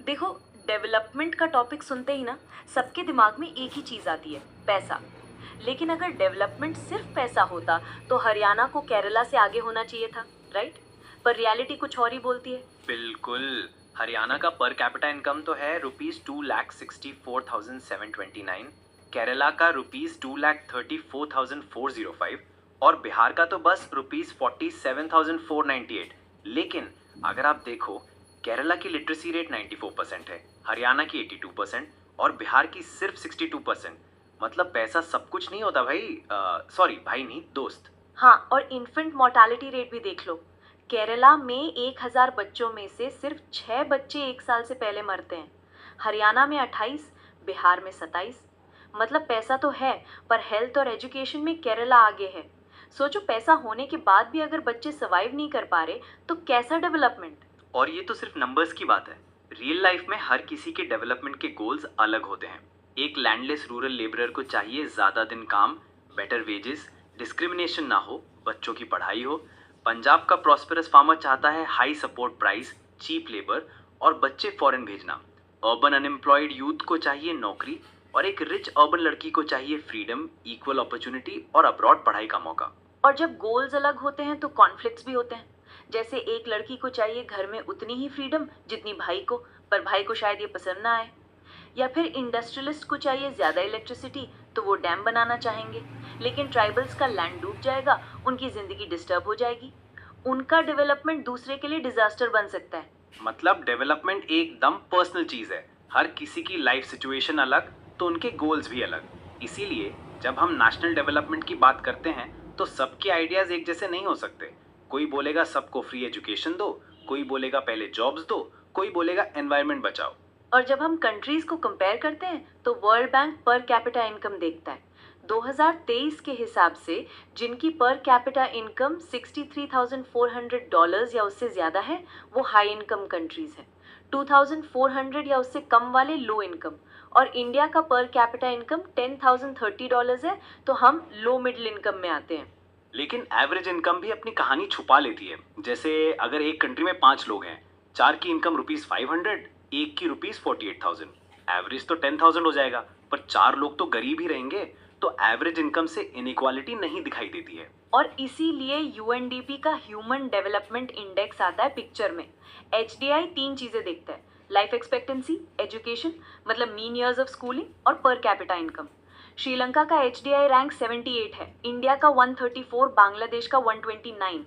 देखो, डेवलपमेंट का टॉपिक सुनते ही ना सबके दिमाग में एक ही चीज़ आती है, पैसा। लेकिन अगर डेवलपमेंट सिर्फ पैसा होता तो हरियाणा को केरला से आगे होना चाहिए था, राइट? पर रियलिटी कुछ और ही बोलती है। बिल्कुल। हरियाणा का पर कैपिटा इनकम तो है ₹2,64,729, केरला का ₹2,34,405 और बिहार का तो बस ₹47,498। लेकिन अगर आप देखो, केरला की लिटरेसी रेट 94% है, हरियाणा की 82% और बिहार की सिर्फ 62%। मतलब पैसा सब कुछ नहीं होता भाई। सॉरी भाई नहीं, दोस्त। हाँ, और इन्फेंट मोर्टालिटी रेट भी देख लो। केरला में 1,000 बच्चों में से सिर्फ 6 बच्चे 1 साल से पहले मरते हैं। हरियाणा में 28, बिहार में 27। मतलब पैसा तो है, पर हेल्थ और एजुकेशन में केरला आगे है। सोचो, पैसा होने के बाद भी अगर बच्चे सर्वाइव नहीं कर पा रहे तो कैसा डेवलपमेंट। और ये तो सिर्फ नंबर्स की बात है। रियल लाइफ में हर किसी के डेवलपमेंट के गोल्स अलग होते हैं। एक लैंडलेस रूरल लेबरर को चाहिए ज़्यादा दिन काम, बेटर वेजेस, डिस्क्रिमिनेशन ना हो, बच्चों की पढ़ाई हो। पंजाब का प्रॉस्पेरस फार्मर चाहता है high support price, cheap labour और बच्चे फॉरेन भेजना। अर्बन अनएम्प्लॉयड यूथ को चाहिए नौकरी और एक रिच अर्बन लड़की को चाहिए फ्रीडम, इक्वल अपॉर्चुनिटी और अब्रॉड पढ़ाई का मौका। और जब गोल्स अलग होते हैं तो कॉन्फ्लिक्ट्स भी होते हैं। जैसे एक लड़की को चाहिए घर में उतनी ही फ्रीडम जितनी भाई को, पर भाई को शायद ये पसंद ना आए। या फिर इंडस्ट्रियलिस्ट को चाहिए ज़्यादा इलेक्ट्रिसिटी, तो वो डैम बनाना चाहेंगे। लेकिन ट्राइबल्स का लैंड डूब जाएगा, उनकी ज़िंदगी डिस्टर्ब हो जाएगी। उनका डेवलपमेंट दूसरे के लिए डिजास्टर बन सकता है। मतलब डेवलपमेंट एकदम पर्सनल चीज है। हर किसी की लाइफ सिचुएशन अलग, तो उनके गोल्स भी अलग। इसीलिए जब हम नेशनल डेवलपमेंट की बात करते हैं तो सबके आइडियाज एक जैसे नहीं हो सकते। कोई बोलेगा सबको फ्री एजुकेशन दो, कोई बोलेगा पहले जॉब्स दो, कोई बोलेगा एनवायरनमेंट बचाओ। और जब हम कंट्रीज को कंपेयर करते हैं तो world bank per capita income देखता है। 2023 के हिसाब से जिनकी पर कैपिटा इनकम $63,400 या उससे ज़्यादा है, वो हाई इनकम कंट्रीज हैं। 2,400 या उससे कम वाले लो इनकम। और इंडिया का पर कैपिटा इनकम $10,030 है, तो हम लो मिडिल इनकम में आते हैं। लेकिन एवरेज इनकम भी अपनी कहानी छुपा लेती है। जैसे अगर एक कंट्री में 5 लोग हैं, चार की इनकम ₹500, एक की ₹48,000। एवरेज तो 10,000 हो जाएगा, पर 4 लोग तो गरीब ही रहेंगे। तो एवरेज इनकम से इनइक्वालिटी नहीं दिखाई देती है। और इसीलिए यूएनडीपी का ह्यूमन डेवलपमेंट इंडेक्स आता है पिक्चर में। एचडीआई 3 चीज़ें देखता है: लाइफ एक्सपेक्टेंसी, एजुकेशन मतलब मीन ईयर्स ऑफ स्कूलिंग, और पर कैपिटा इनकम। श्रीलंका का एचडीआई रैंक 78 है, इंडिया का 134, बांग्लादेश का 129।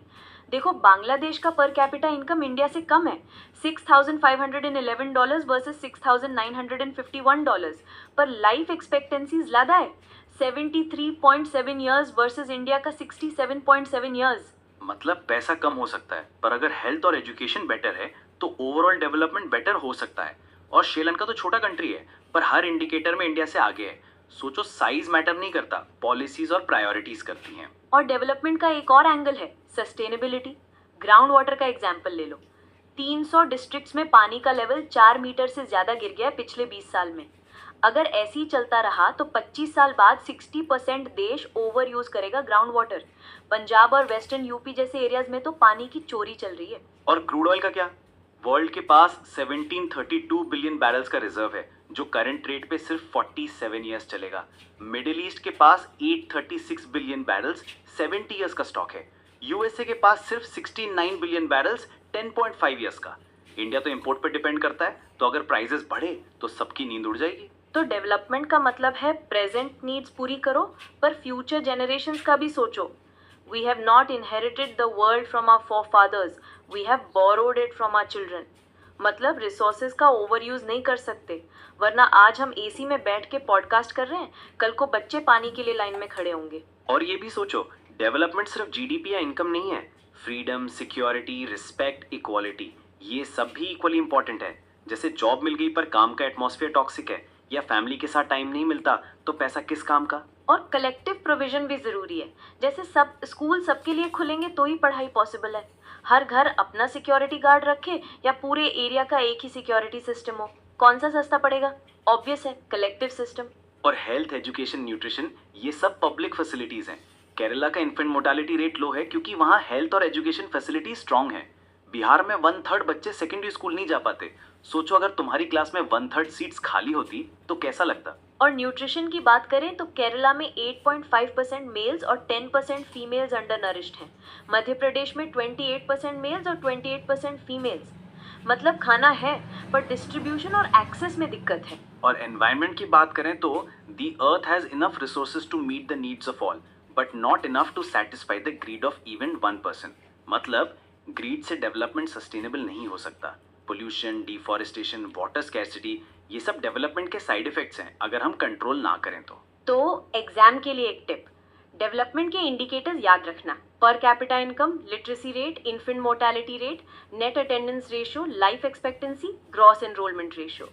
देखो, बांग्लादेश का पर कैपिटा इनकम इंडिया से कम है, $6,511 वर्सेस $6,951। पर लाइफ एक्सपेक्टेंसी ज़्यादा है, 73.7 ईयर्स वर्सेस इंडिया का 67.7 ईयर्स। मतलब पैसा कम हो सकता है, पर अगर हेल्थ और एजुकेशन बेटर है तो ओवरऑल डेवलपमेंट बेटर हो सकता है। और श्रीलंका तो छोटा कंट्री है, पर हर इंडिकेटर में इंडिया से आगे है। सोचो, साइज मैटर नहीं करता, पॉलिसीज और प्रायोरिटीज करती हैं। और डेवलपमेंट का एक और एंगल है सस्टेनेबिलिटी। ग्राउंड वाटर का एग्जाम्पल ले लो। 300 डिस्ट्रिक्ट्स में पानी का लेवल 4 मीटर से ज़्यादा गिर गया है पिछले 20 साल में। अगर ऐसे ही चलता रहा तो 25 साल बाद 60% देश ओवर यूज करेगा ग्राउंड वाटर। पंजाब और वेस्टर्न यूपी जैसे एरियाज में तो पानी की चोरी चल रही है। और क्रूड ऑयल का क्या? वर्ल्ड के पास 1732 बिलियन बैरल्स का रिजर्व है, जो करंट रेट पे सिर्फ 47 ईयर्स चलेगा। मिडिल ईस्ट के पास 836 बिलियन बैरल्स, 70 ईयर्स का स्टॉक है। यूएसए के पास सिर्फ 69 बिलियन बैरल्स, 10.5 ईयर्स का। इंडिया तो इंपोर्ट पे डिपेंड करता है, तो अगर प्राइसेस बढ़े तो सबकी नींद उड़ जाएगी। तो डेवलपमेंट का मतलब है प्रेजेंट नीड्स पूरी करो, पर फ्यूचर जनरेशंस का भी सोचो। We have not inherited the world from our forefathers, we have borrowed it from our children. मतलब रिसोर्सेज का ओवर यूज नहीं कर सकते, वरना आज हम एसी में बैठ के पॉडकास्ट कर रहे हैं, कल को बच्चे पानी के लिए लाइन में खड़े होंगे। और ये भी सोचो, डेवलपमेंट सिर्फ जीडीपी या इनकम नहीं है। फ्रीडम, सिक्योरिटी, रिस्पेक्ट, इक्वालिटी, ये सब भी इक्वली इंपॉर्टेंट है। जैसे जॉब मिल गई पर काम का एटमॉस्फेयर टॉक्सिक है, या फैमिली के साथ टाइम नहीं मिलता, तो पैसा किस काम का? और कलेक्टिव प्रोविजन भी ज़रूरी है। जैसे सब स्कूल सबके लिए खुलेंगे तो ही पढ़ाई पॉसिबल है। हर घर अपना सिक्योरिटी गार्ड रखे या पूरे एरिया का एक ही सिक्योरिटी सिस्टम हो, कौन सा सस्ता पड़ेगा? ऑब्वियस है, कलेक्टिव सिस्टम। और हेल्थ, एजुकेशन, न्यूट्रिशन, ये सब पब्लिक फैसिलिटीज हैं। केरला का इन्फेंट मोर्टालिटी रेट लो है क्योंकि वहाँ हेल्थ और एजुकेशन फैसिलिटी स्ट्रांग है। बिहार में 1/3 बच्चे सेकेंडरी स्कूल नहीं जा पाते। सोचो अगर तुम्हारी क्लास में 1/3 सीट्स खाली होती तो कैसा लगता। और न्यूट्रिशन की बात करें तो केरला में 8.5% मेल्स और 10% फीमेल्स अंडर नरिश्ड हैं। मध्य प्रदेश में 28% मेल्स और 28% फीमेल्स। मतलब खाना है, पर डिस्ट्रीब्यूशन और एक्सेस में दिक्कत है। और एनवायरनमेंट की बात करें तो the earth has enough resources to meet the needs of all but not enough to satisfy the greed of even 1%। मतलब ग्रीड से डेवलपमेंट सस्टेनेबल नहीं हो सकता। पोल्यूशन, डिफॉरेस्टेशन, वाटर स्कैर्सिटी, ये सब डेवलपमेंट के साइड इफेक्ट्स हैं अगर हम कंट्रोल ना करें तो एग्जाम के लिए एक टिप, डेवलपमेंट के इंडिकेटर्स याद रखना। Per capita income, literacy rate, infant mortality rate, net attendance ratio, life expectancy, gross enrolment ratio.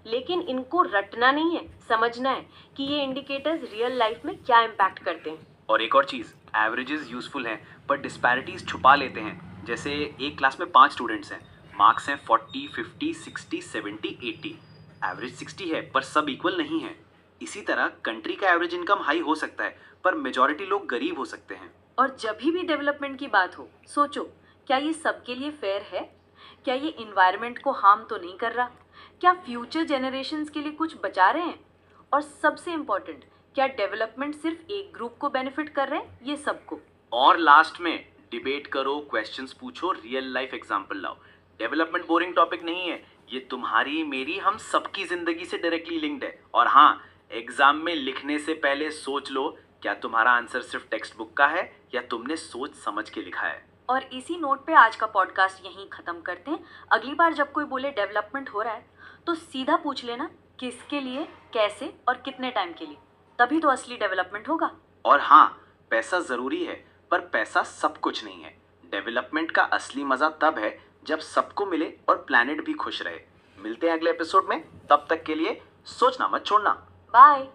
लेकिन इनको रटना नहीं है, समझना है कि ये इंडिकेटर्स रियल लाइफ में क्या इम्पैक्ट करते हैं। और एक और चीज़, एवरेजेस यूजफुल हैं पर डिस्पैरिटीज छुपा लेते हैं। जैसे एक क्लास में 5 स्टूडेंट्स हैं, मार्क्स हैं 40, 50, 60, 70, 80, एवरेज 60 है पर सब इक्वल नहीं है। इसी तरह कंट्री का एवरेज इनकम हाई हो सकता है पर मेजॉरिटी लोग गरीब हो सकते हैं। और जब भी डेवलपमेंट की बात हो, सोचो क्या ये सबके लिए फेयर है? क्या ये इन्वायरमेंट को हार्म तो नहीं कर रहा? क्या फ्यूचर जनरेशन्स के लिए कुछ बचा रहे हैं? और सबसे इम्पोर्टेंट, क्या डेवलपमेंट सिर्फ एक ग्रुप को बेनिफिट कर रहे हैं, ये सबको? और लास्ट में डिबेट करो, क्वेश्चंस पूछो, रियल लाइफ एग्जांपल लाओ। डेवलपमेंट बोरिंग टॉपिक नहीं है, ये तुम्हारी, मेरी, हम सबकी जिंदगी से डायरेक्टली लिंक्ड है। और हाँ, एग्जाम में लिखने से पहले सोच लो क्या तुम्हारा आंसर सिर्फ टेक्स्ट बुक का है या तुमने सोच समझ के लिखा है। और इसी नोट पे आज का पॉडकास्ट यहीं ख़त्म करते हैं। अगली बार जब कोई बोले डेवलपमेंट हो रहा है तो सीधा पूछ लेना किसके लिए, कैसे और कितने टाइम के लिए, तभी तो असली डेवलपमेंट होगा। और हाँ, पैसा ज़रूरी है पर पैसा सब कुछ नहीं है। डेवलपमेंट का असली मज़ा तब है जब सबको मिले और प्लैनेट भी खुश रहे। मिलते हैं अगले एपिसोड में, तब तक के लिए सोचना मत छोड़ना। बाय।